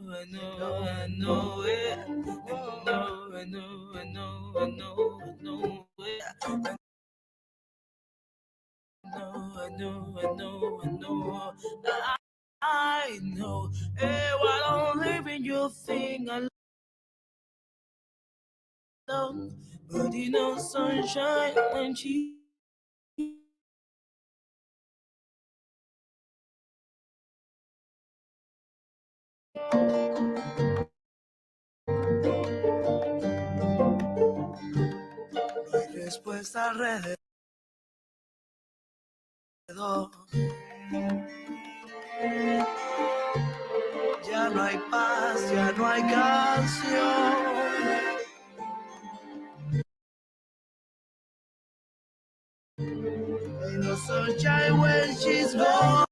know it. I know it. I know. Hey, why don't live in your thing alone? But you know sunshine when she después alrededor. Ya no hay paz, ya no hay canción. Ain't no sunshine when she's gone.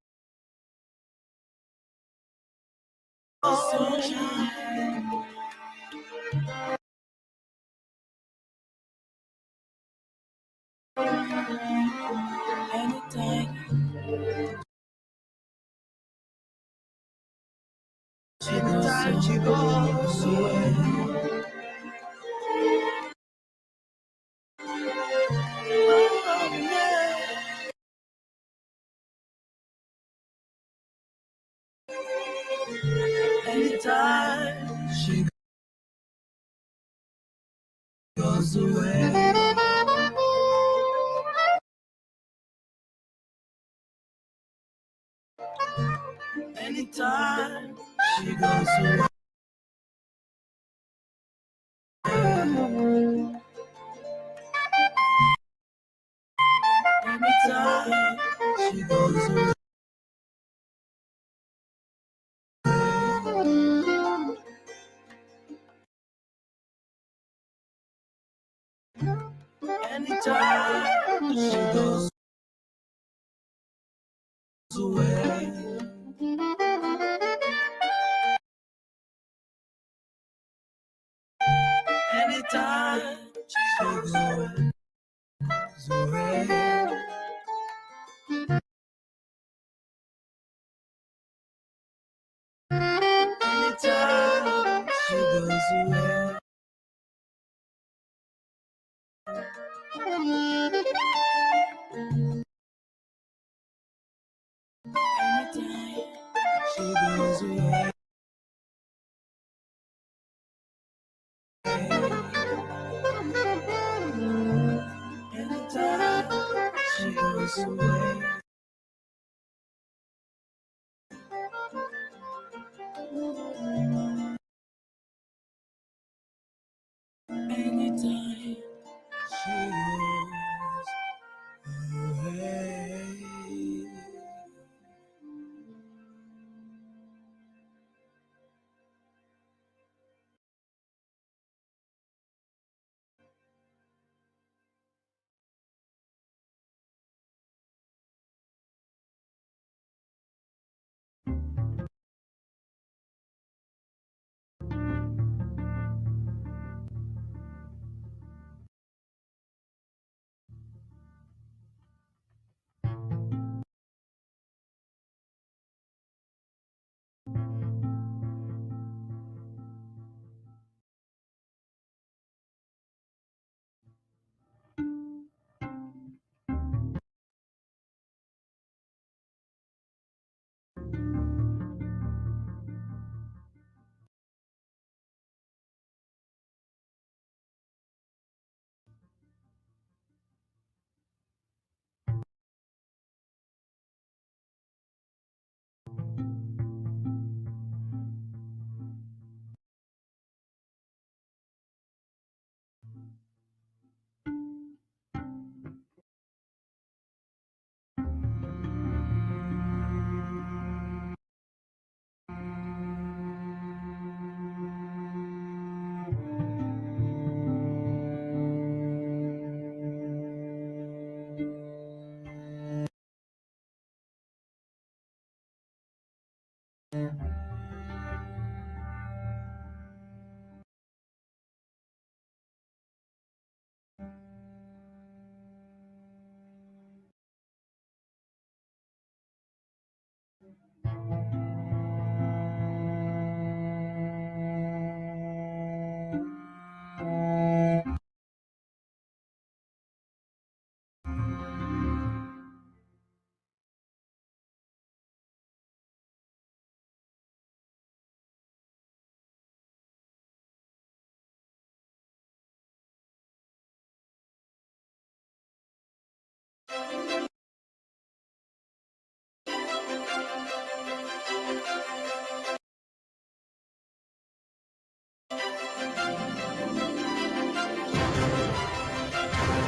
Sunshine. Anytime she goes away. Oh, yeah. Anytime she goes away. Anytime she goes away. Anytime she goes away. Anytime she goes away. Anytime she goes away. Anytime she goes away. Anytime she goes away. Anytime she goes away. Anytime she goes away.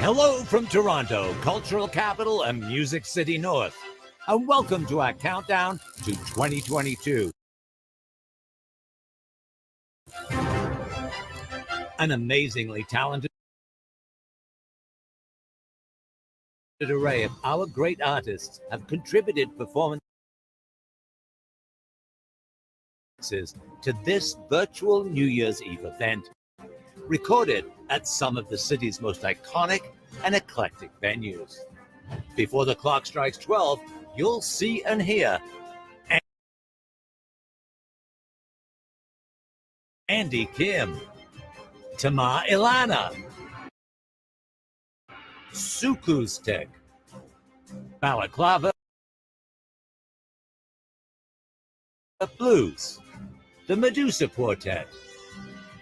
Hello from Toronto, cultural capital and music city north, and welcome to our countdown to 2022. An amazingly talented array of our great artists have contributed performances to this virtual New Year's Eve event, recorded at some of the city's most iconic and eclectic venues. Before the clock strikes 12, you'll see and hear Andy Kim, Tamar Ilana, Sukustek, Balaclava Blues, the Medusa Quartet,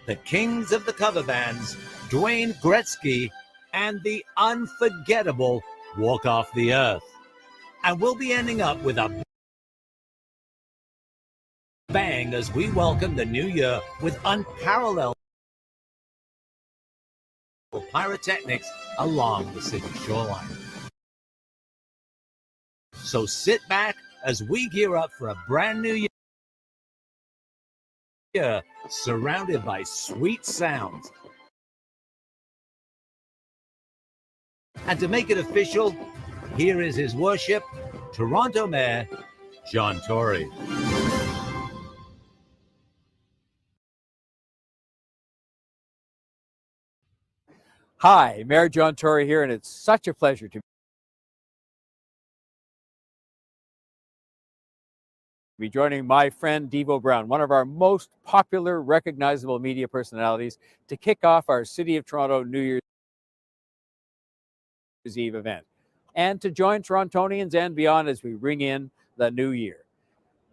the Kings of the Cover Bands, Dwayne Gretzky, and the unforgettable Walk Off the Earth. And we'll be ending up with a bang as we welcome the new year with unparalleled pyrotechnics along the city shoreline. So sit back as we gear up for a brand new year, surrounded by sweet sounds. And to make it official, here is His Worship, Toronto Mayor John Tory. Hi, Mayor John Tory here, and it's such a pleasure to be joining my friend Devo Brown, one of our most popular, recognizable media personalities, to kick off our City of Toronto New Year's Eve event, and to join Torontonians and beyond as we ring in the new year.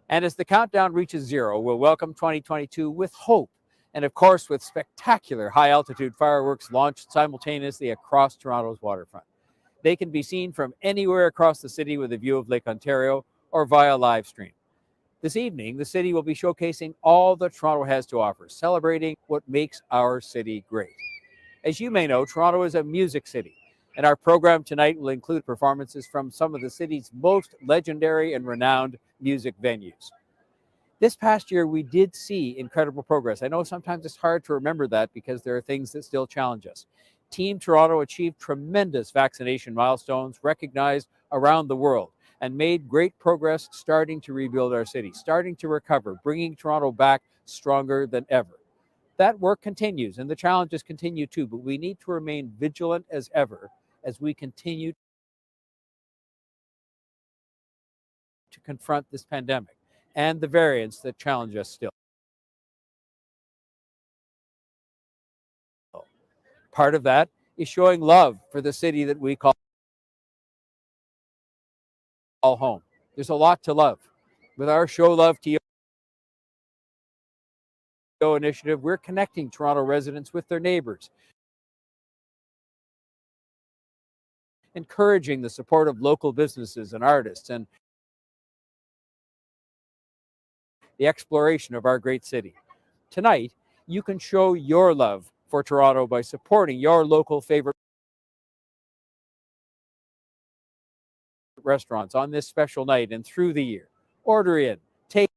And as the countdown reaches zero, we'll welcome 2022 with hope, and of course with spectacular high-altitude fireworks launched simultaneously across Toronto's waterfront. They can be seen from anywhere across the city with a view of Lake Ontario or via live stream. This evening, the city will be showcasing all that Toronto has to offer, celebrating what makes our city great. As you may know, Toronto is a music city, and our program tonight will include performances from some of the city's most legendary and renowned music venues. This past year, we did see incredible progress. I know sometimes it's hard to remember that because there are things that still challenge us. Team Toronto achieved tremendous vaccination milestones recognized around the world and made great progress starting to rebuild our city, starting to recover, bringing Toronto back stronger than ever. That work continues and the challenges continue too, but we need to remain vigilant as ever as we continue to confront this pandemic and the variants that challenge us still. Part of that is showing love for the city that we call home. There's a lot to love. With our Show Love to You initiative, we're connecting Toronto residents with their neighbors, encouraging the support of local businesses and artists, and the exploration of our great city. Tonight, you can show your love for Toronto by supporting your local favorite restaurants on this special night and through the year. Order in, take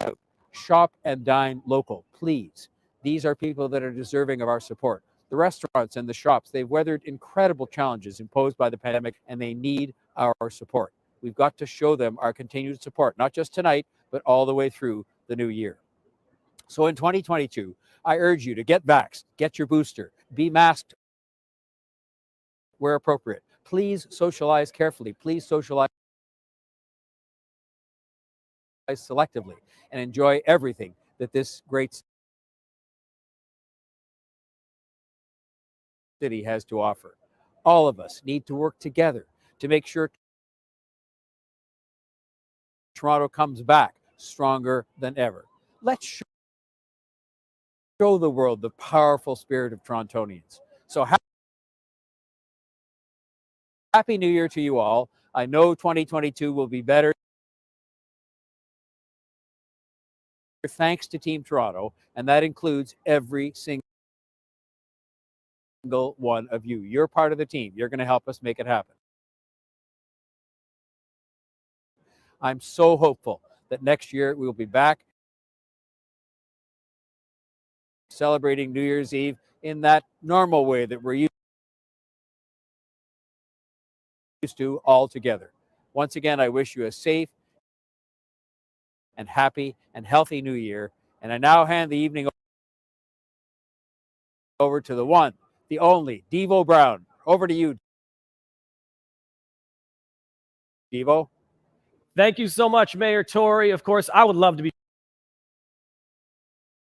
out, shop and dine local, please. These are people that are deserving of our support. The restaurants and the shops, they've weathered incredible challenges imposed by the pandemic, and they need our support. We've got to show them our continued support, not just tonight, but all the way through the new year. So in 2022, I urge you to get vaxxed, get your booster, be masked where appropriate. Please socialize carefully. Please socialize selectively and enjoy everything that this great city has to offer. All of us need to work together to make sure Toronto comes back stronger than ever. Let's show the world the powerful spirit of Torontonians. So Happy New Year to you all. I know 2022 will be better thanks to Team Toronto, and that includes every single one of you. You're part of the team. You're going to help us make it happen. I'm so hopeful that next year we will be back celebrating New Year's Eve in that normal way that we're used to all together. Once again, I wish you a safe and happy and healthy New Year. And I now hand the evening over to the one, the only, Devo Brown. Over to you, Devo. Thank you so much, Mayor Tory. Of course, I would love to be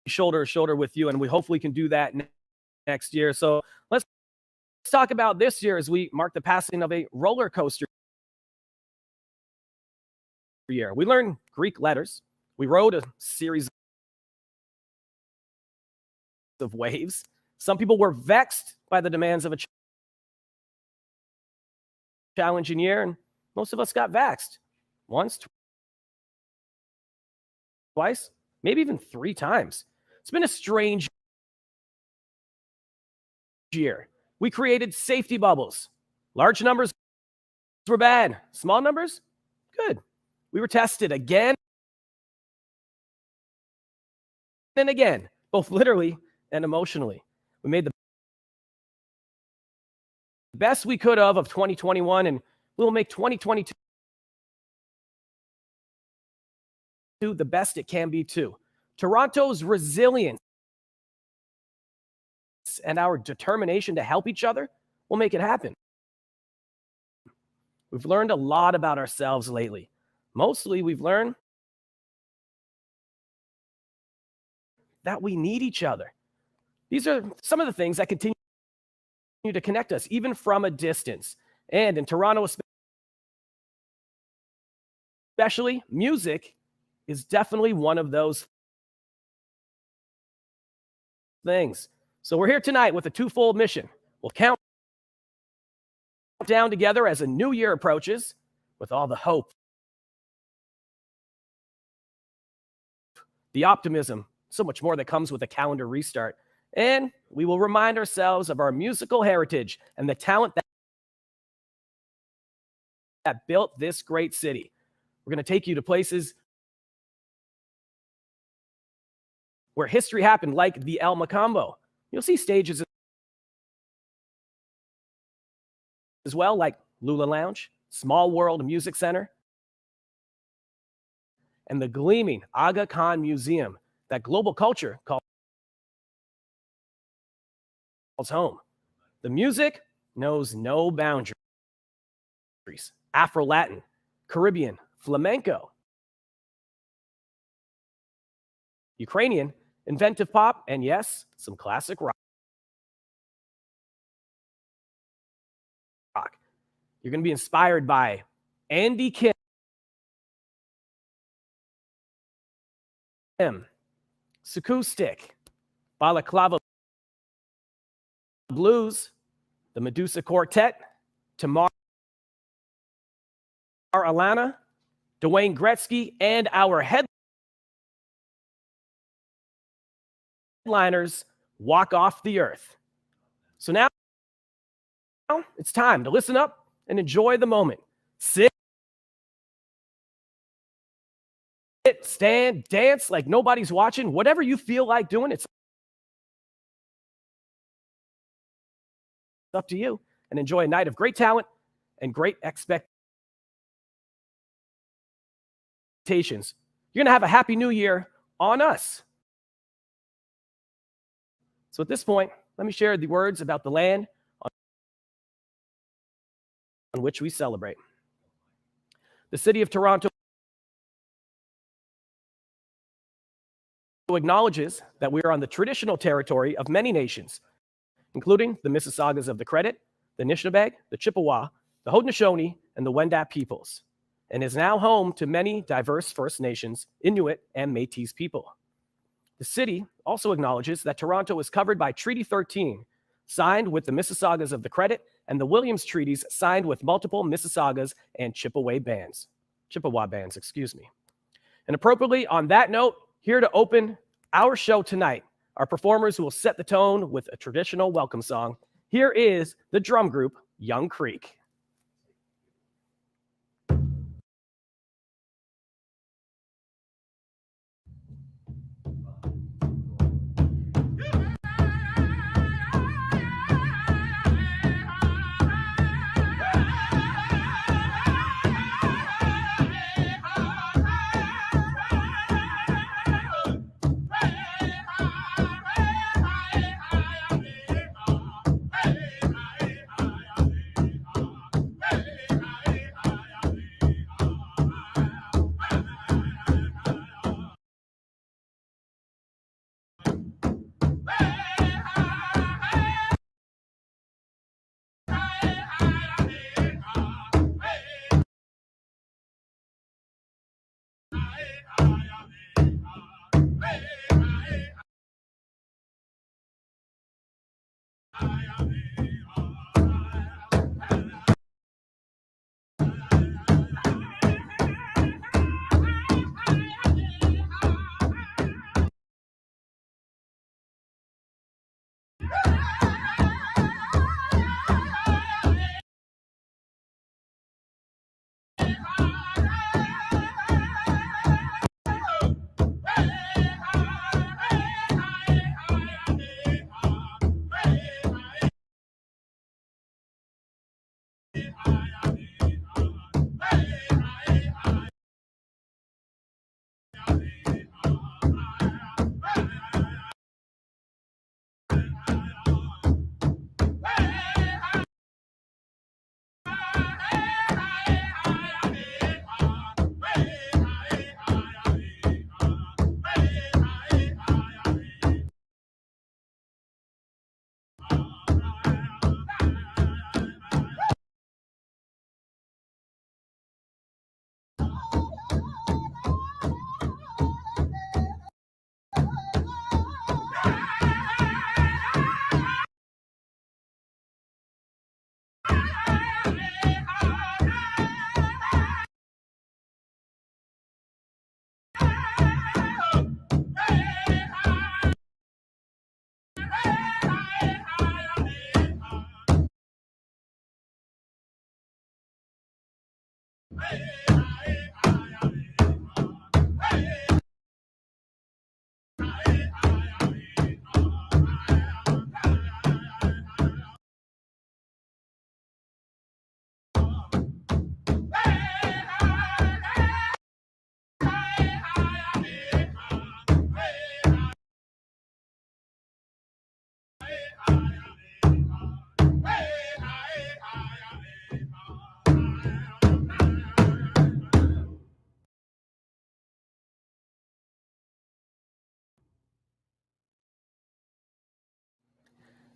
shoulder to shoulder with you, and we hopefully can do that next year. So let's talk about this year as we mark the passing of a roller coaster year. We learned Greek letters. We rode a series of waves. Some people were vexed by the demands of a challenging year, and most of us got vexed once, twice, maybe even 3 times. It's been a strange year. We created safety bubbles. Large numbers were bad. Small numbers, good. We were tested again and again, both literally and emotionally. We made the best we could of 2021, and we'll make 2022 the best it can be too. Toronto's resilience and our determination to help each other will make it happen. We've learned a lot about ourselves lately. Mostly we've learned that we need each other. These are some of the things that continue to connect us, even from a distance. And in Toronto especially, music is definitely one of those things. So we're here tonight with a twofold mission. We'll count down together as a new year approaches with all the hope, the optimism, so much more that comes with a calendar restart. And we will remind ourselves of our musical heritage and the talent that built this great city. We're going to take you to places where history happened, like the El Macambo. You'll see stages as well, like Lula Lounge, Small World Music Center, and the gleaming Aga Khan Museum that global culture calls home. The music knows no boundaries. Afro-Latin, Caribbean, flamenco, Ukrainian, inventive pop, and yes, some classic rock. You're going to be inspired by Andy Kim, Acoustic, Balaclava Blues, the Medusa Quartet, Tamar Alana, Dwayne Gretzky, and our headliners walk off the earth. So now it's time to listen up and enjoy the moment. Sit, stand, dance like nobody's watching. Whatever you feel like doing, it's up to you. And enjoy a night of great talent and great expectations. You're going to have a happy new year on us. So at this point, let me share the words about the land on which we celebrate. The city of Toronto acknowledges that we are on the traditional territory of many nations, including the Mississaugas of the Credit, the Anishinaabe, the Chippewa, the Haudenosaunee, and the Wendat peoples, and is now home to many diverse First Nations, Inuit, and Métis people. The city also acknowledges that Toronto is covered by Treaty 13, signed with the Mississaugas of the Credit, and the Williams Treaties signed with multiple Mississaugas and Chippewa bands. And appropriately, on that note, Here to open our show tonight are performers who will set the tone with a traditional welcome song. Here is the drum group, Young Creek.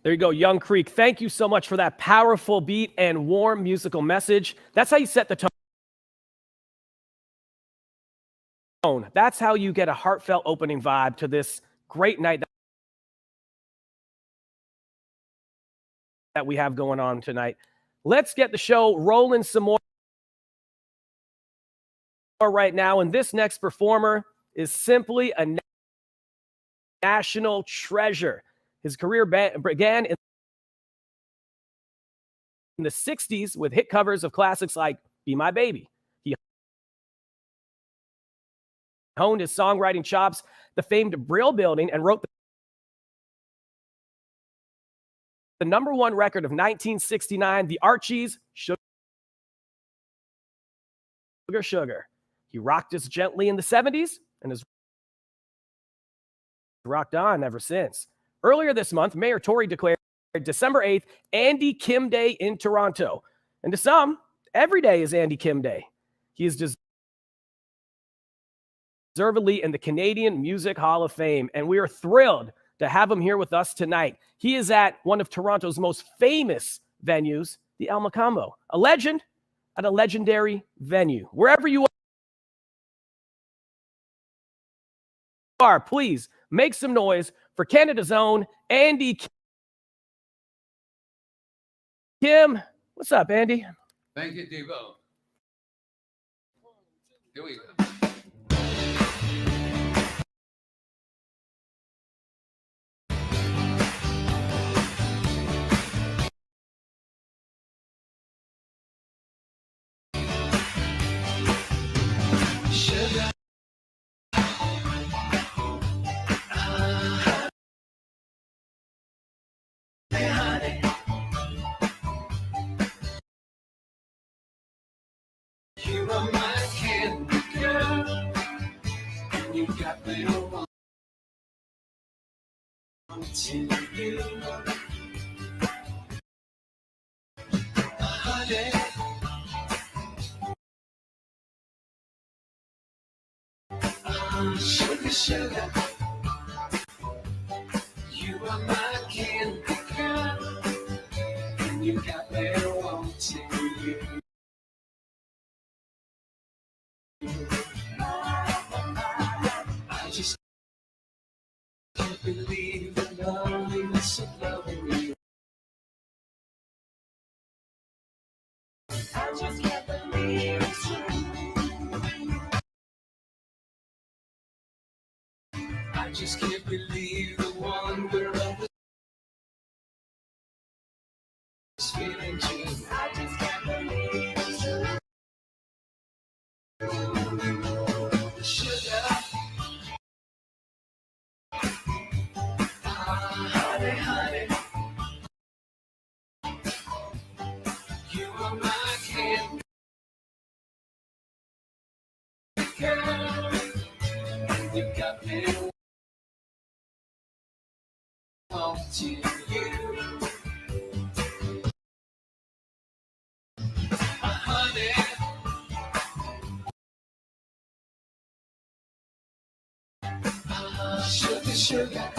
There you go, Young Creek. Thank you so much for that powerful beat and warm musical message. That's how you set the tone. That's how you get a heartfelt opening vibe to this great night that we have going on tonight. Let's get the show rolling some more right now. And this next performer is simply a national treasure. His career began in the 60s with hit covers of classics like Be My Baby. He honed his songwriting chops, the famed Brill Building, and wrote the #1 record of 1969, The Archies' Sugar, Sugar. He rocked us gently in the 70s and has rocked on ever since. Earlier this month, Mayor Tory declared December 8th, Andy Kim Day in Toronto. And to some, every day is Andy Kim Day. He is deservedly in the Canadian Music Hall of Fame, and we are thrilled to have him here with us tonight. He is at one of Toronto's most famous venues, the El Macambo, a legend at a legendary venue. Wherever you are, please make some noise for Canada's own Andy Kim. What's up, Andy? Thank you, Devo. Here we go. You are my candy girl, and you got me wanting you. Honey, sugar, sugar, you are my candy girl, and you got me wanting you. I just can't believe the loneliness of loving you. I just can't believe it's true. I just can't believe the wonder of this feeling too. I just can't believe it's true. Sugar, honey, honey, you are my candy girl. You got me wanting you. Honey, sugar, sugar,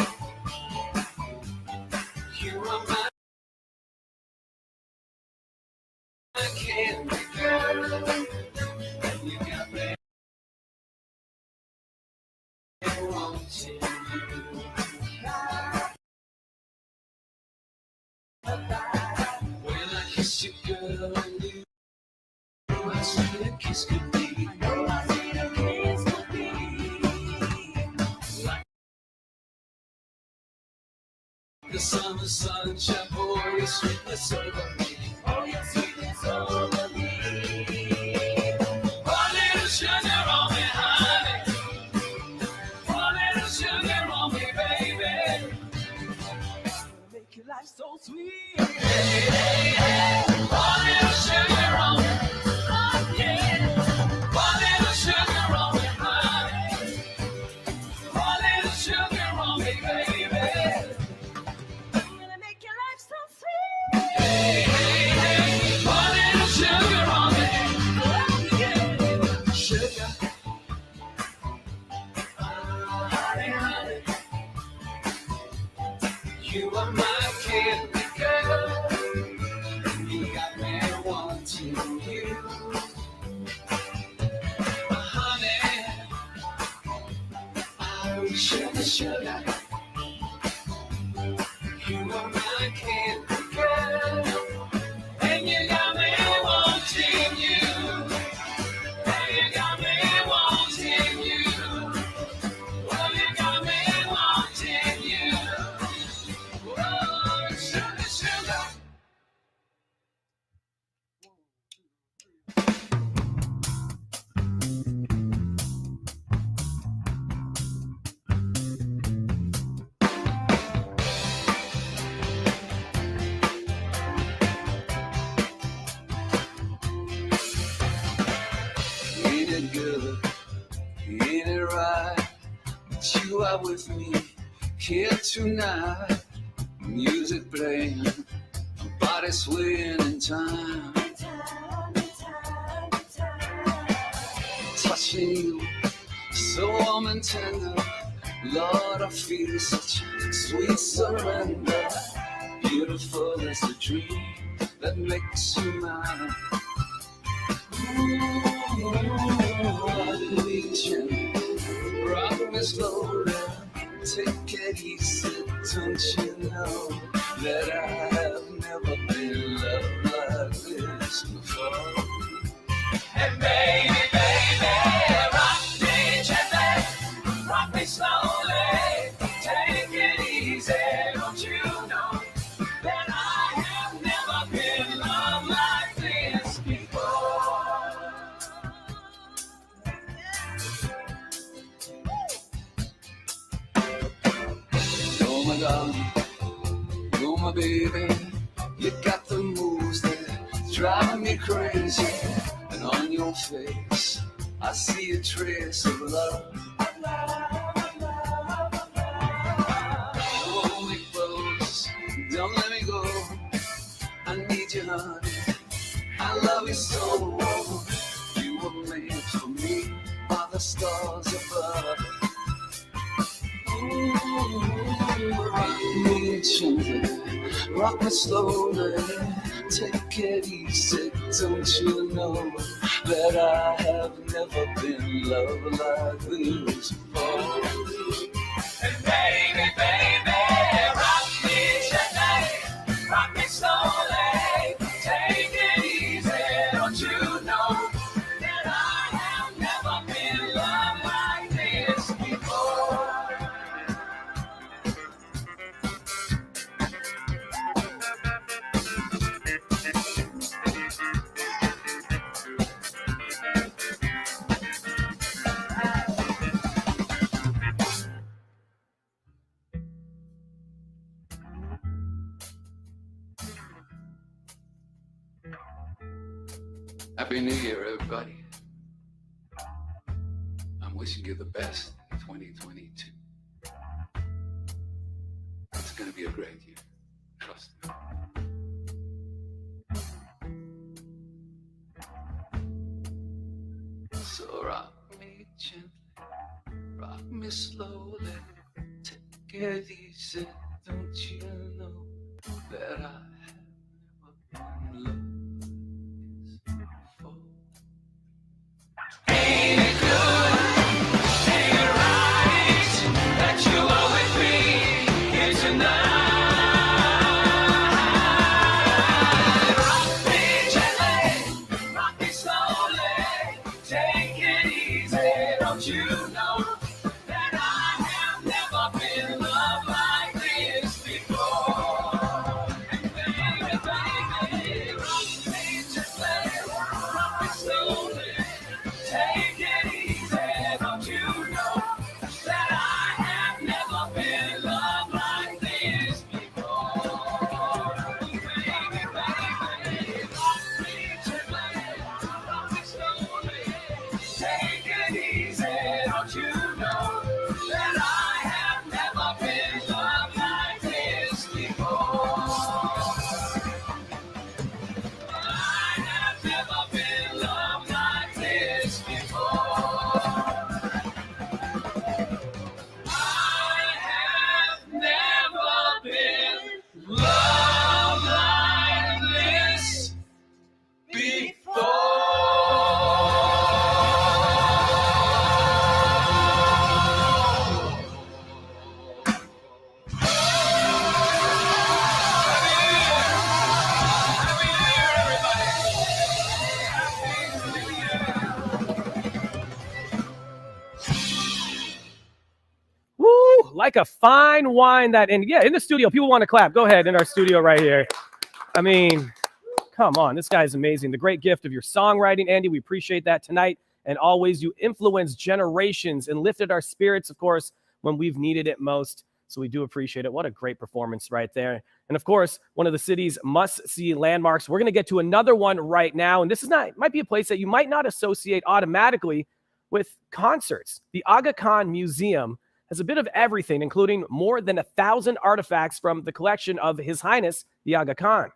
you are my candy girl. You got me wanting you. When I kiss you, girl, I knew how sweet a kiss could be. I know how sweet a kiss could be. Like the summer sunshine, pour your sweetness over me. Pour your sweetness over me. Pour a little sugar on me, honey. Pour a little sugar on me, baby. Make your life so sweet. Hey, hey, hey. Pour a little sugar on me. Oh, yeah. Pour a little sugar on me, honey. Pour a little sugar on me, baby. I'm gonna make your life so sweet. Hey, hey, hey. Pour a little sugar on me. Oh, yeah. Sugar. Honey, honey. You are my candy girl. You got me wanting you. Honey, I'm sugar, sugar. You are my candy girl. And you got me wanting you. And you got me wanting you. Oh, you got me wanting you. Oh, sugar, sugar. Ain't it good? Ain't it right that you are with me here tonight? Music playing, body swaying in time. Touching you, so warm and tender. Lord, I feel such sweet surrender. Beautiful as a dream that makes you mine. Legion, rock me slowly, take it easy, don't you know that I have never been loved like this before? And baby, baby, rock me gently, rock me slowly, take it easy, don't you know that I have never been loved like this before? Oh my darling, oh my baby, you got the moves that drive me crazy, and on your face, I see a trace of love. Hold me close, don't let me go. I need you, honey. I love you so. You were made for me by the stars above. Rock me gently, rock me slowly. Take it easy, don't you know that I have never been loved like this before? And baby, baby, rock me gently, rock me slowly. Take it easy, don't you know that I have never been loved like this before? Happy New Year, everybody. I'm wishing you the best in 2022. It's going to be a great year. Trust me. So rock me gently, rock me slowly. Take it easy, don't you know that I have never been loved before? Ain't it good? Ain't it right that you are with me here tonight? Rock me gently, rock me slowly. Take it easy, don't you know that I have never been loved like this before? And baby, baby, rock me gently, rock me slowly. Take it easy, don't you know that I have never been loved like this before? Baby, baby, rock me gently, rock me slowly. Take it easy, don't you know that I have never been loved like this before? I have never been loved like this before. I have never been loved like this before. Woo! Like a fine wine that, and yeah, in the studio, people want to clap. Go ahead in our studio right here. I mean, come on, this guy's amazing. The great gift of your songwriting, Andy. We appreciate that tonight. And always, you influenced generations and lifted our spirits, of course, when we've needed it most. So we do appreciate it. What a great performance right there. And of course, one of the city's must-see landmarks. We're going to get to another one right now. And this is might be a place that you might not associate automatically with concerts. The Aga Khan Museum has a bit of everything, including more than 1,000 artifacts from the collection of His Highness, the Aga Khan.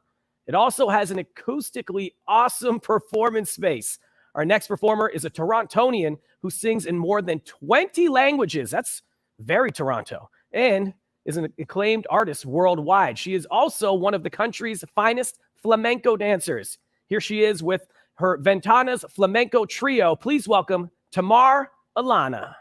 It also has an acoustically awesome performance space. Our next performer is a Torontonian who sings in more than 20 languages. That's very Toronto. And is an acclaimed artist worldwide. She is also one of the country's finest flamenco dancers. Here she is with her Ventanas Flamenco Trio. Please welcome Tamar Alana.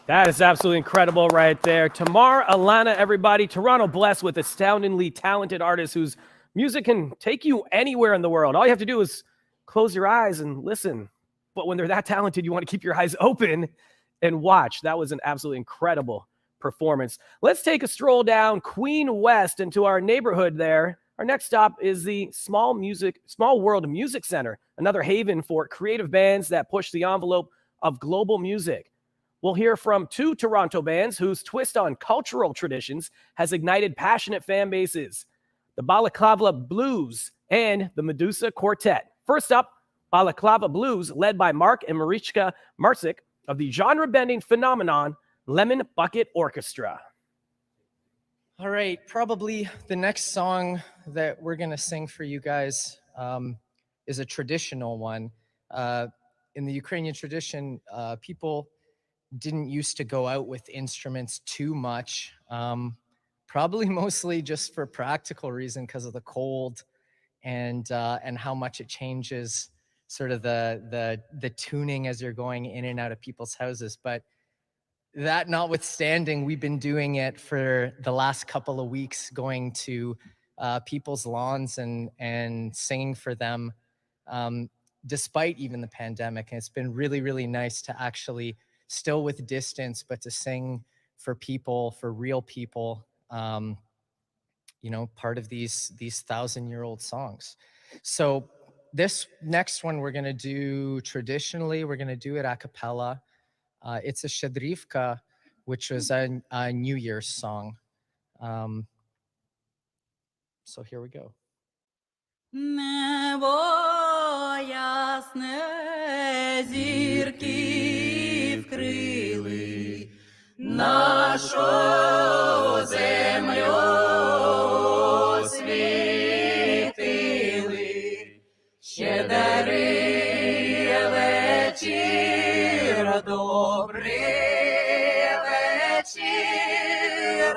That is absolutely incredible right there. Tamar Alana, everybody. Toronto blessed with astoundingly talented artists whose music can take you anywhere in the world. All you have to do is close your eyes and listen. But when they're that talented, you want to keep your eyes open and watch. That was an absolutely incredible performance. Let's take a stroll down Queen West into our neighborhood there. Our next stop is the Small World Music Center, another haven for creative bands that push the envelope of global music. We'll hear from two Toronto bands whose twist on cultural traditions has ignited passionate fan bases, the Balaclava Blues and the Medusa Quartet. First up, Balaclava Blues, led by Mark and Marichka Marcik of the genre-bending phenomenon Lemon Bucket Orchestra. All right, probably the next song that we're going to sing for you guys is a traditional one. In the Ukrainian tradition, people didn't used to go out with instruments too much, probably mostly just for practical reason because of the cold and how much it changes sort of the tuning as you're going in and out of people's houses. But that notwithstanding, we've been doing it for the last couple of weeks, going to people's lawns and singing for them, despite even the pandemic. And it's been really, really nice to actually, still with distance, but to sing for people, for real people, you know, part of these 1,000-year-old songs. So this next one we're going to do traditionally, we're going to do it a cappella. It's a Shadrivka, which was a New Year's song. So here we go. Небо ясне, зірки вкрили нашу землю, освітили. Щедрий вечір, добрий вечір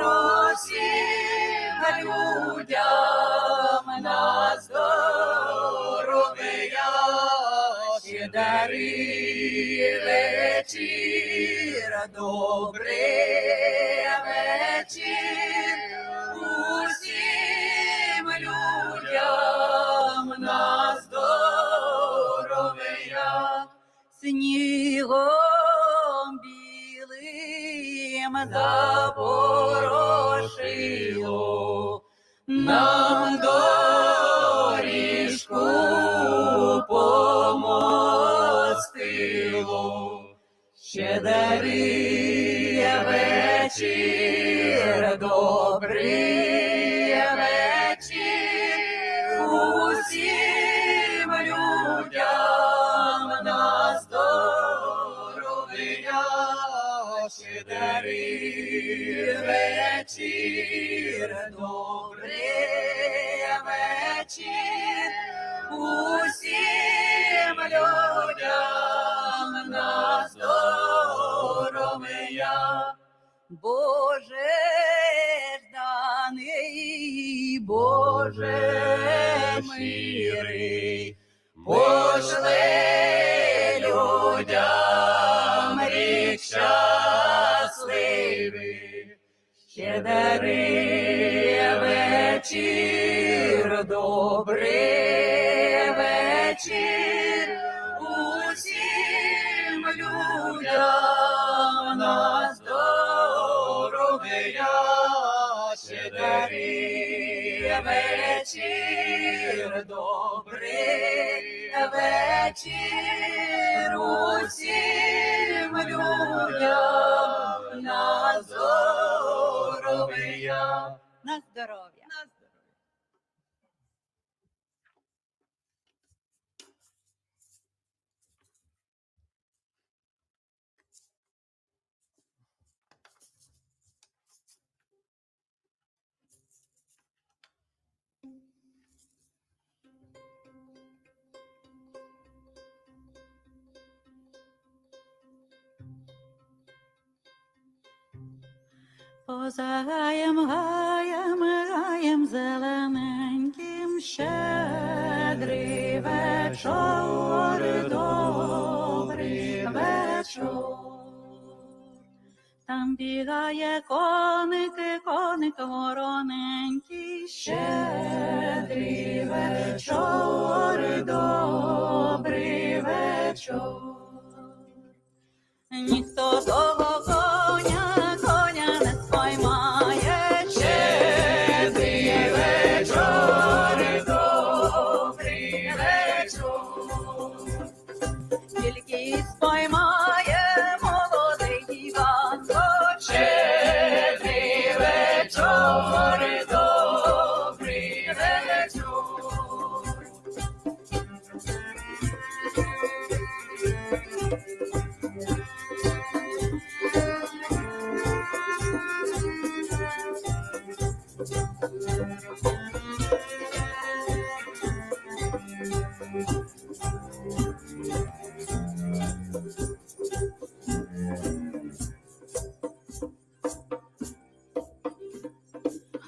усім людям на здоров'я. Щедрий вечір, добрий вечір усім людям на здоров'я. Снігом білим запорошило нам доріжку помостило. Щедрий вечір, добрий вечір усім людям на здоров'я. Щедрий вечір, добрий вечір усім людям на здоров'я. Боже жданий, Боже мирий, пошли людям рік щасливий. Щедрий вечір, добрий вечір усім людям на здоров'я. Щедрий вечір, добрий вечір усім людям на здоров'я. На здоров'я. Поза гаєм, гаєм, гаєм зелененьким, щедрий вечір, добрий вечір. Там бігає коник вороненький, щедрий вечор, добрий вечор. Ніхто того коня не споймає, щедрий вечор, добрий вечор. Тільки споймає молодий Іванко, щедрий вечор, добрий вечор.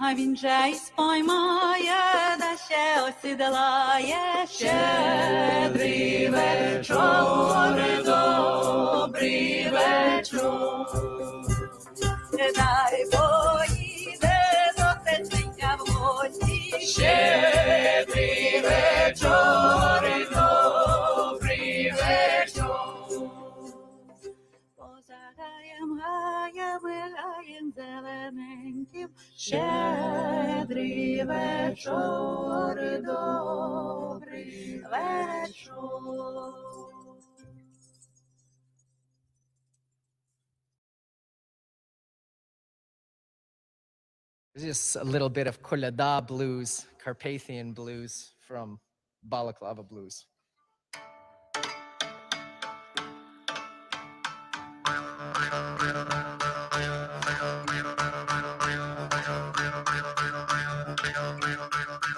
А він же й споймає, да ще осідлає, щедрий вечор, добрий вечор. Дай поїде до тетенька в гості, щедрий вечор, добрий вечор. Поза гаєм зелененьким, щедрий вечор, добрий вечор. Just a little bit of Kolyada blues, Carpathian blues from Balaclava blues.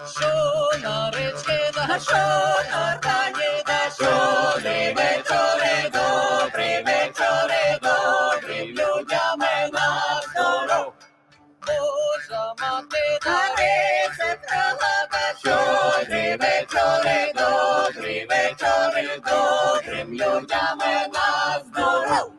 Що на речки, да що на тані, да що вечори, добрі вечори, добрим людям на здоров. Божа мати дари прала, да що вечори, добрі вечори, добрим людям на здоров.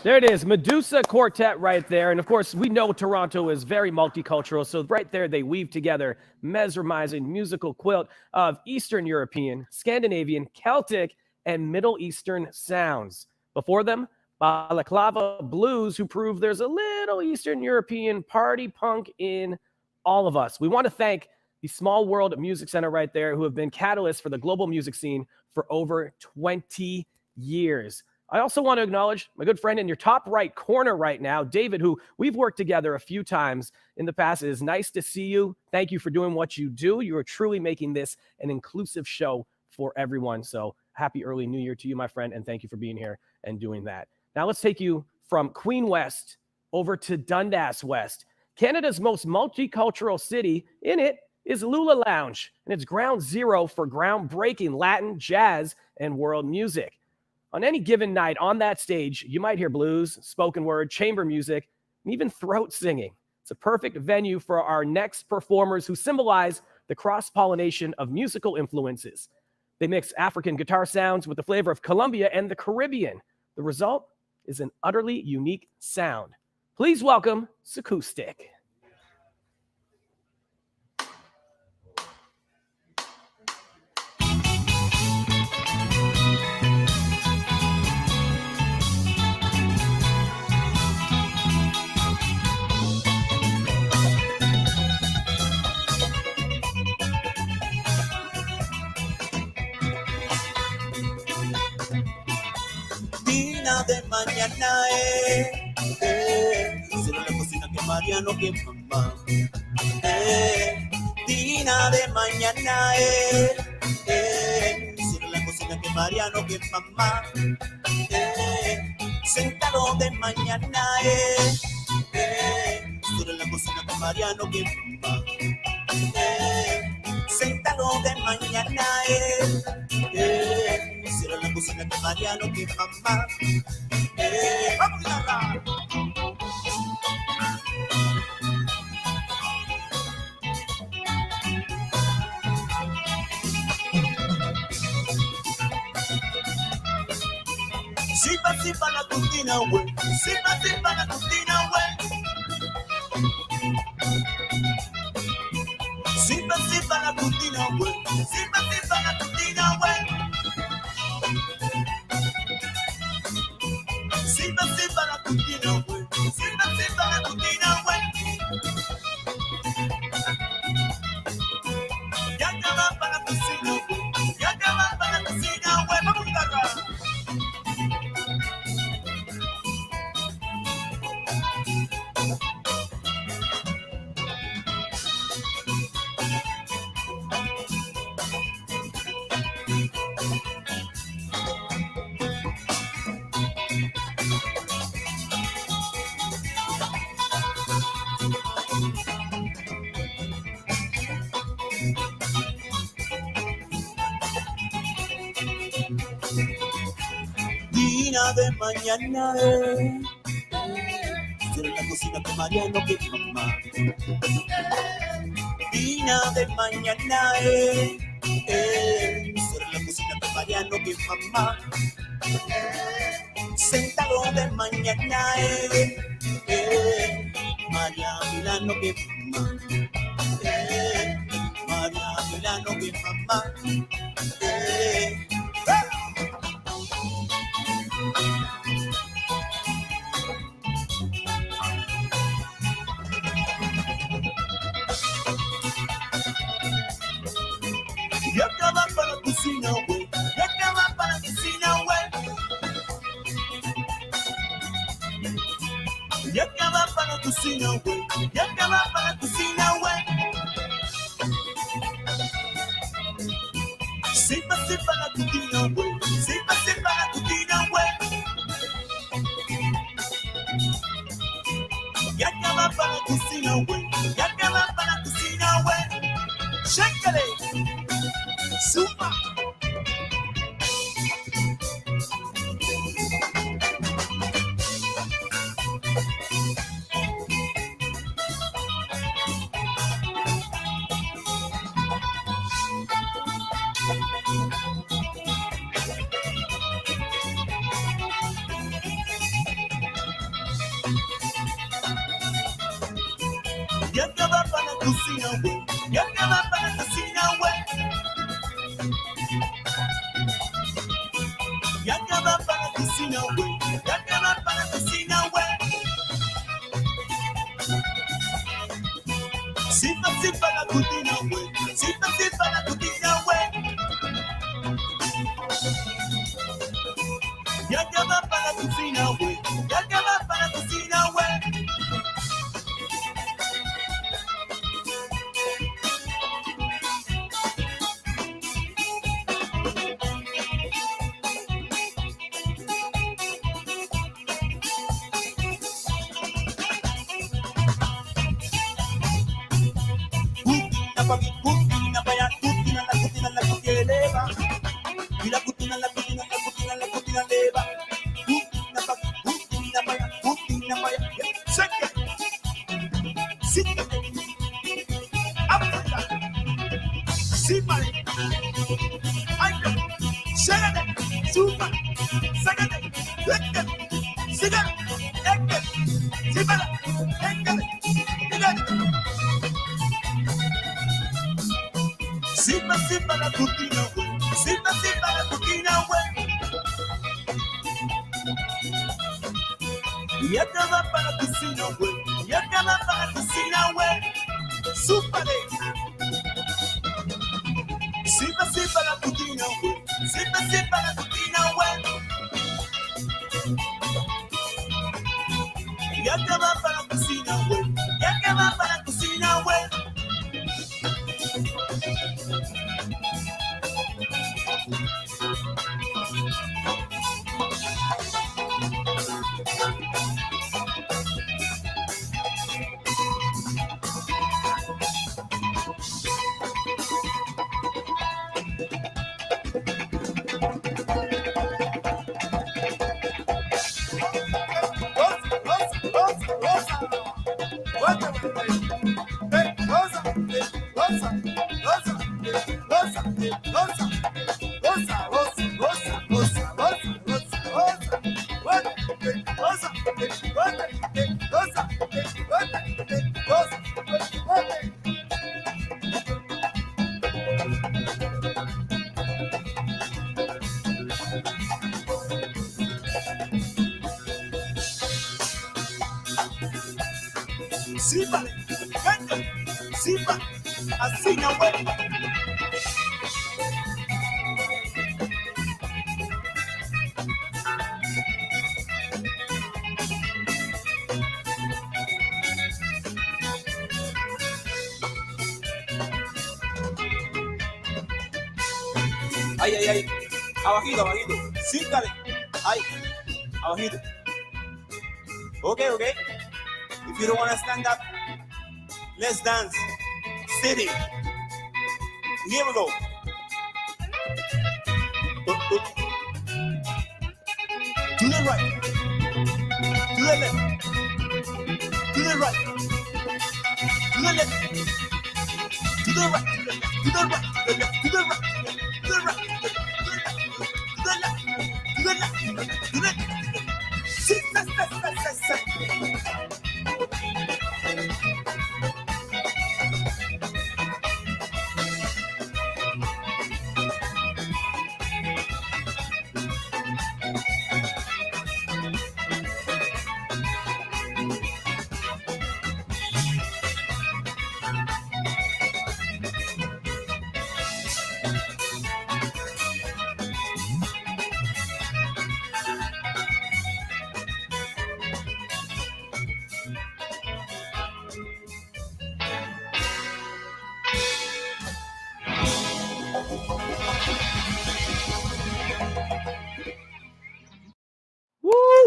There it is, Medusa Quartet right there. And of course, we know Toronto is very multicultural. So right there, they weave together mesmerizing musical quilt of Eastern European, Scandinavian, Celtic, and Middle Eastern sounds. Before them, Balaclava Blues, who prove there's a little Eastern European party punk in all of us. We want to thank the Small World Music Center right there, who have been catalysts for the global music scene for over 20 years. I also want to acknowledge my good friend in your top right corner right now, David, who we've worked together a few times in the past. It is nice to see you. Thank you for doing what you do. You are truly making this an inclusive show for everyone. So happy early New Year to you, my friend, and thank you for being here and doing that. Now let's take you from Queen West over to Dundas West, Canada's most multicultural city. In it is Lula Lounge, and it's ground zero for groundbreaking Latin, jazz, and world music. On any given night on that stage, you might hear blues, spoken word, chamber music, and even throat singing. It's a perfect venue for our next performers who symbolize the cross-pollination of musical influences. They mix African guitar sounds with the flavor of Colombia and the Caribbean. The result is an utterly unique sound. Please welcome Sacoustic. De mañana será la cocina que Mariano que mamá. Dina de mañana será la cocina que Mariano que mamá. Sentado de mañana será la cocina que Mariano que mamá. Sentado de mañana será la cocina que Mariano que mamá. Vamos a hablar. Sipa la cocina, güey. Sipa la cocina, güey. Sipa la cocina, güey. Sipa la cocina, güey. Sipa la cocina, güey. Sipa la cocina, güey. Ya te vas para la cocina, güey. Ya te vas para la cocina, güey. Vamos a hablar. Dina de mañana será la cocina que Mariano que mamá. Dina de mañana será la cocina que Mariano que mamá. Sentado de mañana María Milano que mamá. María Milano que mamá. Ya acaba para la cocina, güey. Ya acaba para la cocina, güey. Ya acaba para la cocina, güey. Ya acaba para la cocina, güey. Sipa la cocina, güey. Sipa la cocina, güey. Ya acaba para la cocina, güey. Ya acaba para la cocina, güey. Chécale. Supa. Ya acaba para la cocina, güey. Ya acaba para la cocina, güey. cocina, güey. Ya que va para la cocina, güey. Sipa, sipa la cocina, güey. Sipa, sipa la cocina, güey. Ya que va para la cocina, güey. Ya que va para la cocina, güey. Cutina para allá, cutina, la cutina eleva. Y la cutina eleva. Cutina para allá, cutina para allá. Seca. Síguete. Aprieta. Sípale. Ay, ségate. Súpa. Ságate. Écate. Sígate. Écate. Sípala. Écate. Sígate. Sipa, sipa la cocina, güey. Sipa, sipa la cocina, güey. Y acaba para la cocina, güey. Y acaba para la cocina, güey. Súpale. Sipa, sipa la cocina, güey. Sipa, sipa la cocina, güey. Y acaba para la cocina, güey. Y acaba para la cocina, güey. Sipa, vente, sipa, así no, güey. Ay, ay, ay. Abajito, abajito. Síntale. Ay, abajito. Okay, okay. If you don't want to stand up, let's dance. Sitting. Here we go. To the right. To the left. To the right. To the left. To the right. To the right. To the left. To the right. To the right. To the left. To the left. To the left. To the left. Sit.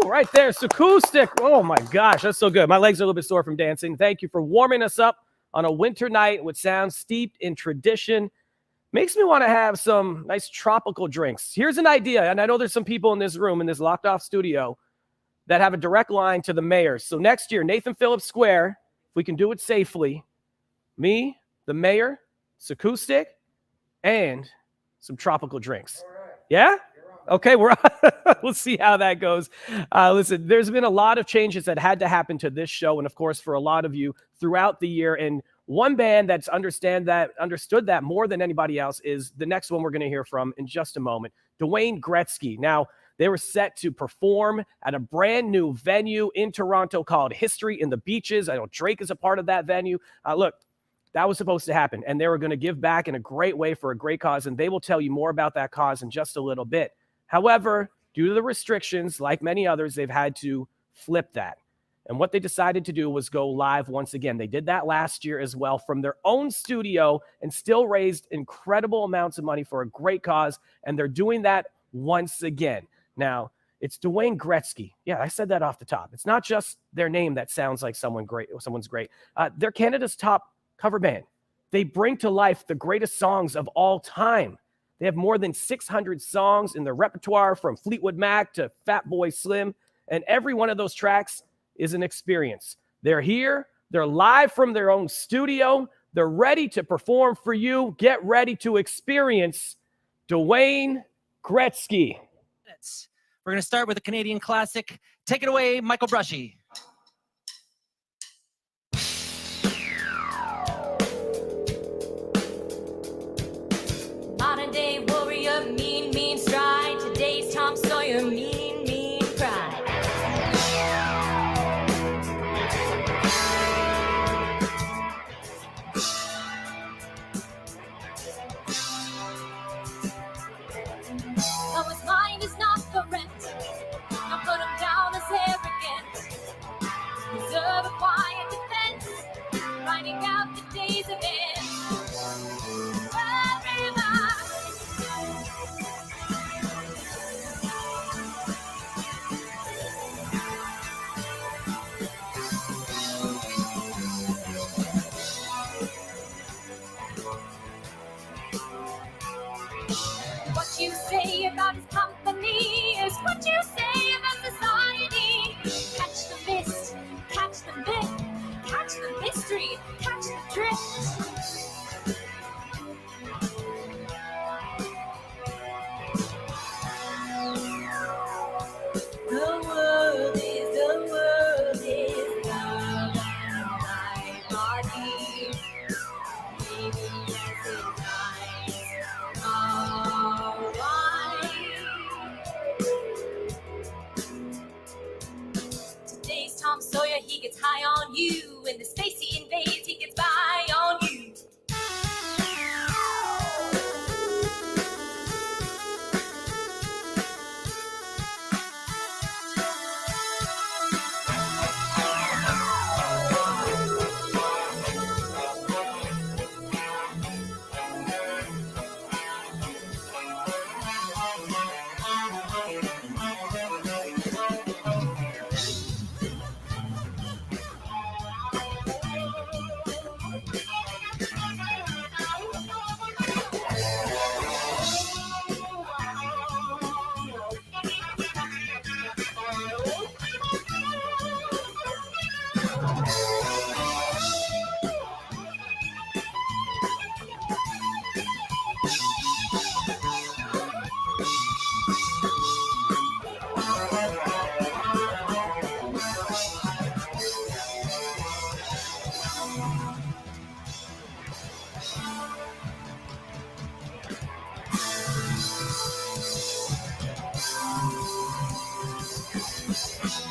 Right there, acoustic. Oh my gosh, that's so good. My legs are a little bit sore from dancing. Thank you for warming us up on a winter night with sounds steeped in tradition. Makes me want to have some nice tropical drinks. Here's an idea, and I know there's some people in this room, in this locked off studio, that have a direct line to the mayor. So next year, Nathan Phillips Square, if we can do it safely, me, the mayor, acoustic, and some tropical drinks. Yeah? Okay, we'll see how that goes. Listen, there's been a lot of changes that had to happen to this show, and of course, for a lot of you throughout the year. And one band that's understood that more than anybody else is the next one we're going to hear from in just a moment, Dwayne Gretzky. Now, They were set to perform at a brand new venue in Toronto called History in the Beaches. I know Drake is a part of that venue. Look, that was supposed to happen, and they were going to give back in a great way for a great cause, and they will tell you more about that cause in just a little bit. However, due to the restrictions, like many others, they've had to flip that. And what they decided to do was go live once again. They did that last year as well from their own studio and still raised incredible amounts of money for a great cause, and they're doing that once again. Now, it's Dwayne Gretzky. Yeah, I said that off the top. It's not just their name that sounds like someone's great. They're Canada's top cover band. They bring to life the greatest songs of all time. They have more than 600 songs in their repertoire, from Fleetwood Mac to Fatboy Slim, and every one of those tracks is an experience. They're here. They're live from their own studio. They're ready to perform for you. Get ready to experience Dwayne Gretzky. We're going to start with a Canadian classic. Take it away, Michael Brushy. Modern day warrior, mean, mean stride. Today's Tom Sawyer, mean, mean pride. Though his mind is not correct, don't put him down as arrogant. Deserve a quiet defense, finding out the days of it. What you say about his company is what you say about society. Catch the mist, catch the myth, catch the mystery, catch the drift. The world is love and my body. Maybe yes, it's nice. Alright. Today's Tom Sawyer, he gets high on you. In the space he invades, he gets by on you.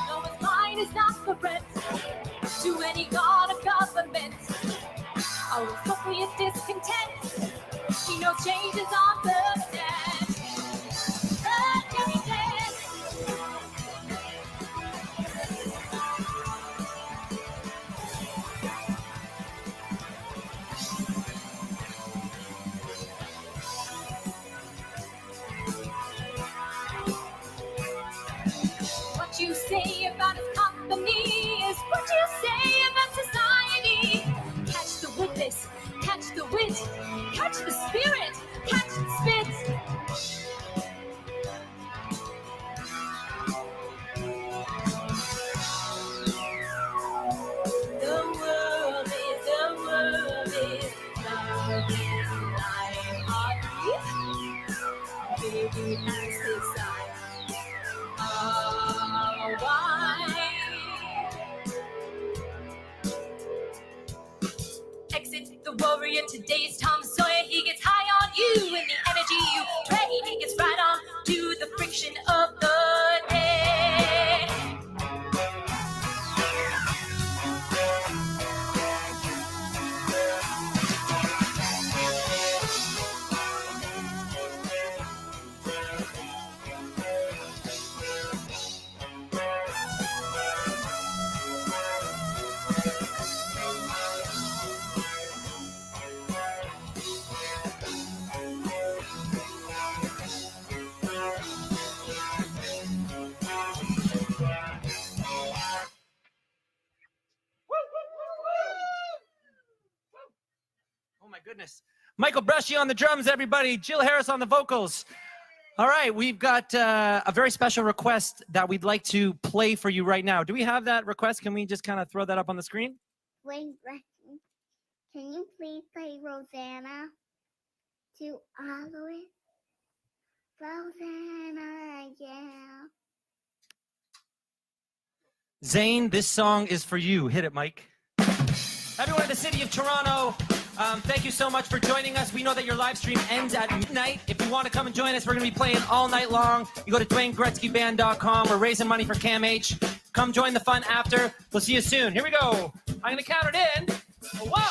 No, his mind is not correct to any god of government. Oh, appropriate discontent. He knows change is on the net. What you say about his company is what you say about society. Catch the witness, catch the wit, catch the spirit, catch the spit. The world is love and light. Baby, ask his side. Exit the warrior, today's Tom Sawyer. He gets high on you, and the energy you trade, he gets right on to the friction of the goodness. Michael Brushy on the drums, everybody. Jill Harris on the vocals. All right, we've got a very special request that we'd like to play for you right now. Do we have that request? Can we just kind of throw that up on the screen? Wait, can you please play Rosanna to Olive? Rosanna, yeah. Zane, this song is for you. Hit it, Mike. Everyone in the city of Toronto, thank you so much for joining us. We know that your live stream ends at midnight. If you want to come and join us, we're going to be playing all night long. You go to DwayneGretzkyBand.com. We're raising money for CAMH. Come join the fun after. We'll see you soon. Here we go. I'm going to count it in. 1,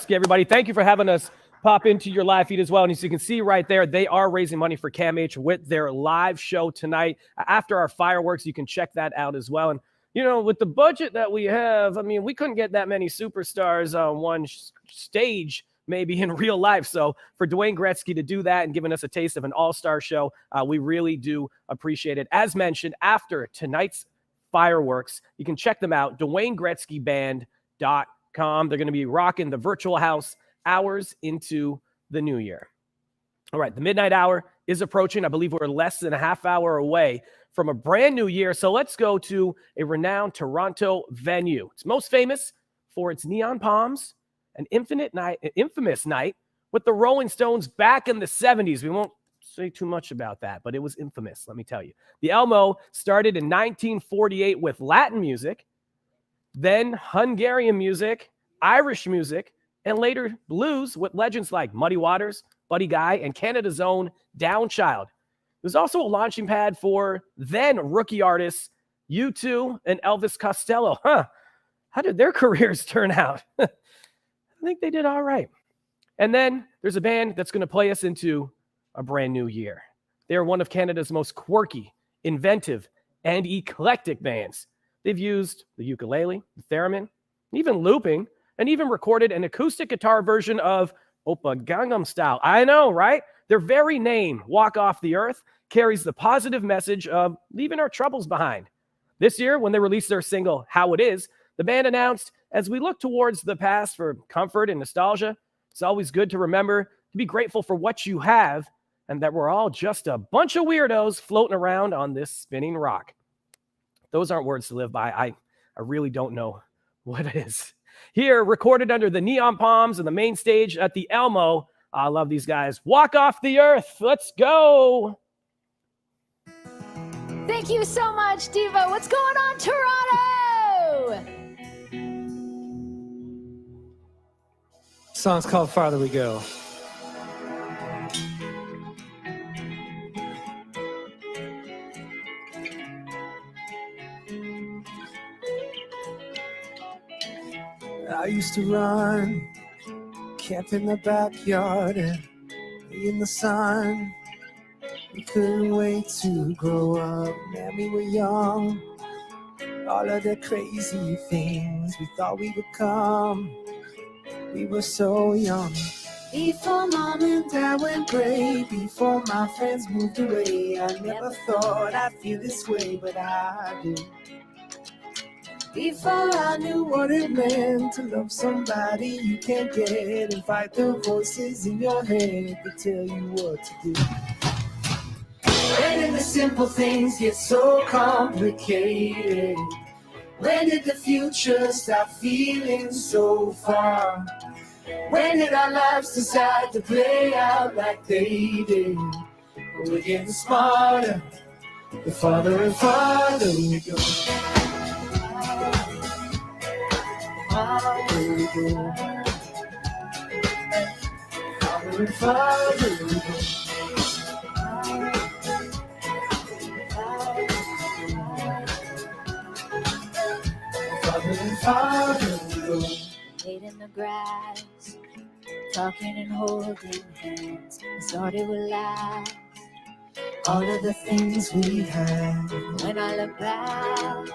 Gretzky, everybody. Thank you for having us pop into your live feed as well. And as you can see right there, they are raising money for CAMH with their live show tonight. After our fireworks, you can check that out as well. And, you know, with the budget that we have, I mean, we couldn't get that many superstars on one stage maybe in real life. So for Dwayne Gretzky to do that and giving us a taste of an all-star show, we really do appreciate it. As mentioned, after tonight's fireworks, you can check them out, DwayneGretzkyBand.com. They're going to be rocking the virtual house hours into the new year. All right, the midnight hour is approaching. I believe we're less than a half hour away from a brand new year. So let's go to a renowned Toronto venue. It's most famous for its neon palms, an infamous night with the Rolling Stones back in the 70s. We won't say too much about that, but it was infamous, let me tell you. The Elmo started in 1948 with Latin music, then Hungarian music, Irish music, and later blues with legends like Muddy Waters, Buddy Guy, and Canada's own Downchild. It was also a launching pad for then rookie artists U2 and Elvis Costello. How did their careers turn out? I think they did all right. And then there's a band that's going to play us into a brand new year. They are one of Canada's most quirky, inventive, and eclectic bands. They've used the ukulele, the theremin, even looping, and even recorded an acoustic guitar version of Oppa Gangnam Style. I know, right? Their very name, Walk Off the Earth, carries the positive message of leaving our troubles behind. This year, when they released their single, How It Is, the band announced, as we look towards the past for comfort and nostalgia, it's always good to remember to be grateful for what you have and that we're all just a bunch of weirdos floating around on this spinning rock. Those aren't words to live by. I really don't know what it is. Here, recorded under the neon palms and the main stage at the Elmo. I love these guys. Walk Off the Earth. Let's go. Thank you so much, Devo. What's going on, Toronto? Song's called Farther We Go. I used to run, camp in the backyard and be in the sun. We couldn't wait to grow up, man, we were young. All of the crazy things we thought we would come, we were so young. Before mom and dad went gray, before my friends moved away, I never thought I'd feel this way, but I do. Before I knew what it meant to love somebody you can't get and fight the voices in your head that tell you what to do. When did the simple things get so complicated? When did the future stop feeling so far? When did our lives decide to play out like they did? We're getting smarter, the farther and farther we go. Farther we go. Farther and farther we go. Farther and farther we go. Laid in the grass, talking and holding hands. We started with laughs, All of the things we had. when I look back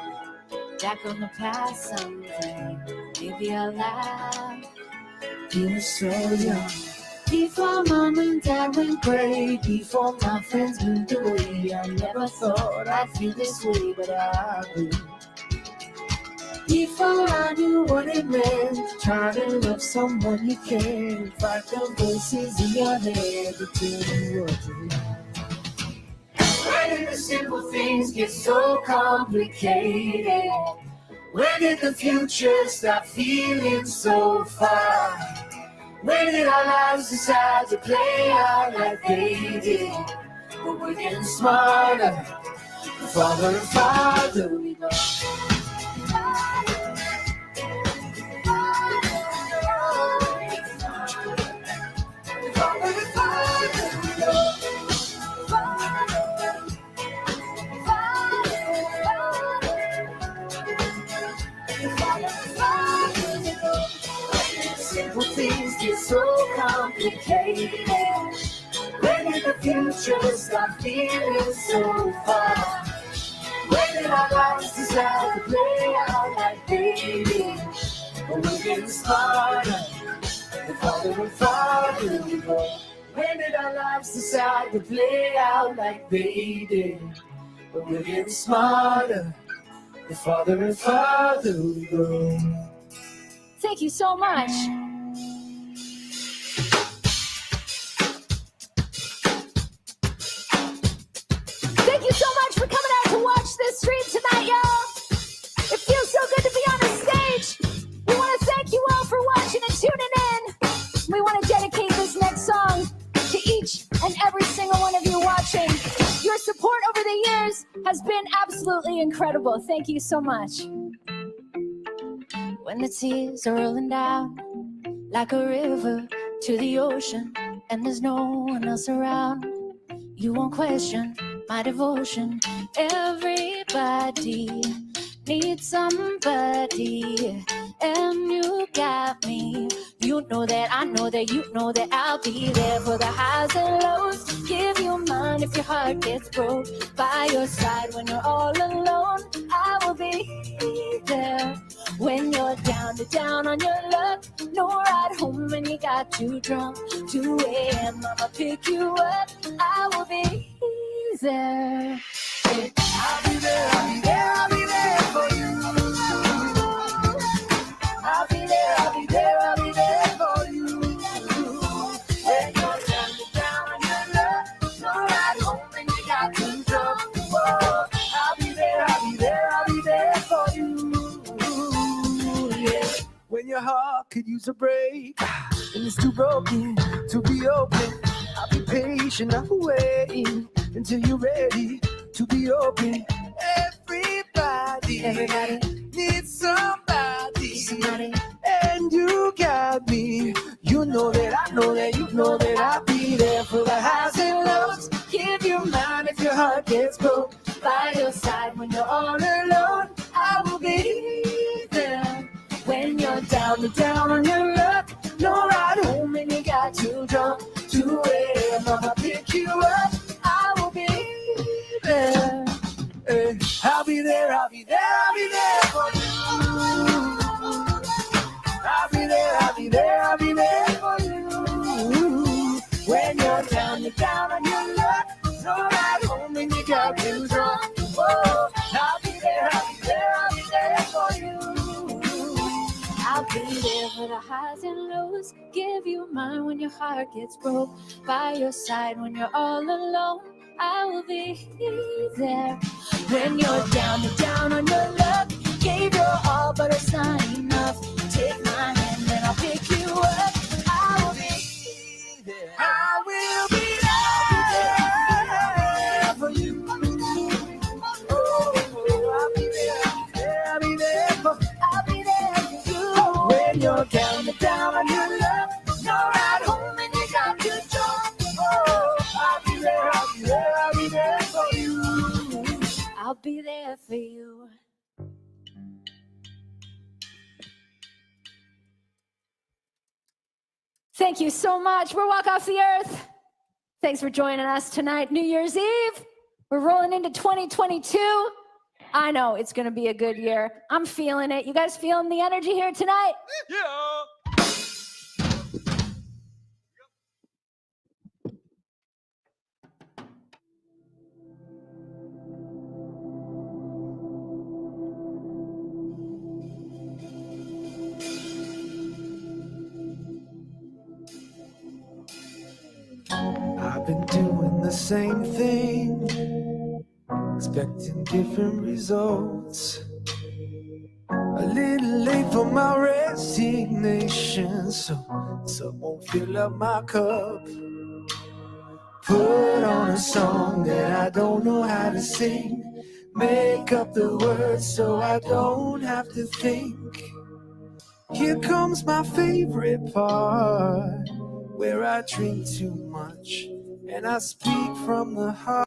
on the past someday, maybe I'll laugh. We were so young. Before mom and dad went gray, before my friends moved away, I never thought I'd feel this way, but I do. Before I knew what it meant to try to love someone you can't, fight the voices in your head that tell you what to do. Where did the simple things get so complicated? When did the future stop feeling so far? When did our lives decide to play out like they did? But we're getting smarter, the farther and farther we go. Simple things educated? When did the future stop feeling so far? When did our lives decide to play out like baby? But we're getting smarter, the farther and farther we go. When did our lives decide to play out like baby? But we're getting smarter, the farther and farther we go. Thank you so much. Thank you so much for coming out to watch this stream tonight, y'all. It feels so good to be on a stage. We want to thank you all for watching and tuning in. We want to dedicate this next song to each and every single one of you watching. Your support over the years has been absolutely incredible. Thank you so much. When the tears are rolling down like a river to the ocean and there's no one else around, you won't question my devotion. Everybody needs somebody, and you got me. You know that, I know that, you know that I'll be there for the highs and lows. Give you mine if your heart gets broke. By your side when you're all alone, I will be there. When you're down on your luck, no ride home and you got too drunk. 2 a.m. I'ma pick you up, I will be there. I'll be there, I'll be there, I'll be there for you. I'll be there, I'll be there, I'll be there for you. When you're down on your luck, no ride home and you got too drunk. Oh, I'll be there, I'll be there, I'll be there for you. Yeah. When your heart could use a break and it's too broken to be open, I'll be patient, I'll wait until you're ready to be open. Everybody needs somebody, and you got me. You know that, I know that, you know that I'll be there for the highs and lows. Give you mine if your heart gets broke. By your side when you're all alone, I will be there. When you're down on your luck, no ride home and you got too drunk. 2 a.m. I'ma pick you up, I will be there. I'll be there, I'll be there, I'll be there for you. I'll be there, I'll be there, I'll be there for you. When you're down on your luck, no ride home and you got too drunk. Oh, I'll be there, I'll be there, I'll be there for you. I'll be there for the highs and lows. Give you mine when your heart gets broke. By your side when you're all alone, I will be there. When you're down on your luck, gave your all but it's not enough. Take my hand and I'll pick you up. I will be there. I will be there for you. Oh, I'll be there, I'll be there for you. When you're down on your luck, no ride home and you got your job. Oh, I'll be there, I'll be there, I'll be there for you. I'll be there for you. Thank you so much. We're Walk Off the Earth. Thanks for joining us tonight, New Year's Eve. We're rolling into 2022. I know it's going to be a good year. I'm feeling it. You guys feeling the energy here tonight? Yeah. I've been doing the same thing, expecting different results. A little late for my resignation, so someone fill up my cup. Put on a song that I don't know how to sing. Make up the words so I don't have to think. Here comes my favorite part, where I drink too much and I speak from the heart.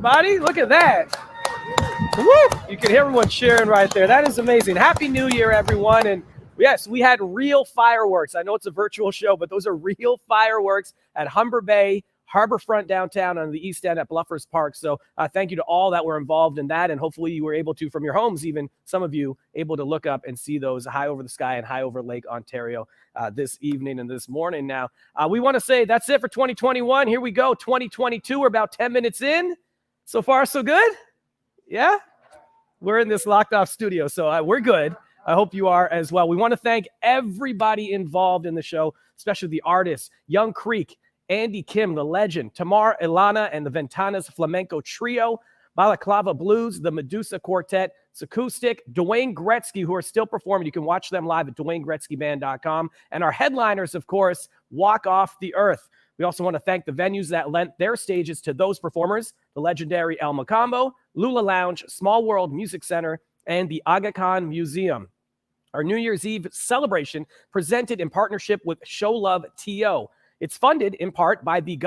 everybody. Look at that. Woo! You can hear everyone cheering right there. That is amazing. Happy New Year, everyone. And yes, we had real fireworks. I know it's a virtual show, but those are real fireworks at Humber Bay, Harborfront downtown on the East End at Bluffers Park. So thank you to all that were involved in that. And hopefully you were able to, from your homes, even some of you, able to look up and see those high over the sky and high over Lake Ontario this evening and this morning. Now, we want to say that's it for 2021. Here we go. 2022. We're about 10 minutes in. So far, so good? Yeah? We're in this locked off studio, so we're good. I hope you are as well. We want to thank everybody involved in the show, especially the artists, Young Creek, Andy Kim, the legend, Tamar Ilana and the Ventanas Flamenco Trio, Balaclava Blues, the Medusa Quartet, Acoustic, Dwayne Gretzky, who are still performing. You can watch them live at DwayneGretzkyBand.com. And our headliners, of course, Walk Off the Earth. We also want to thank the venues that lent their stages to those performers, the legendary El Macambo, Lula Lounge, Small World Music Center, and the Aga Khan Museum. Our New Year's Eve celebration presented in partnership with Show Love TO. It's funded in part by the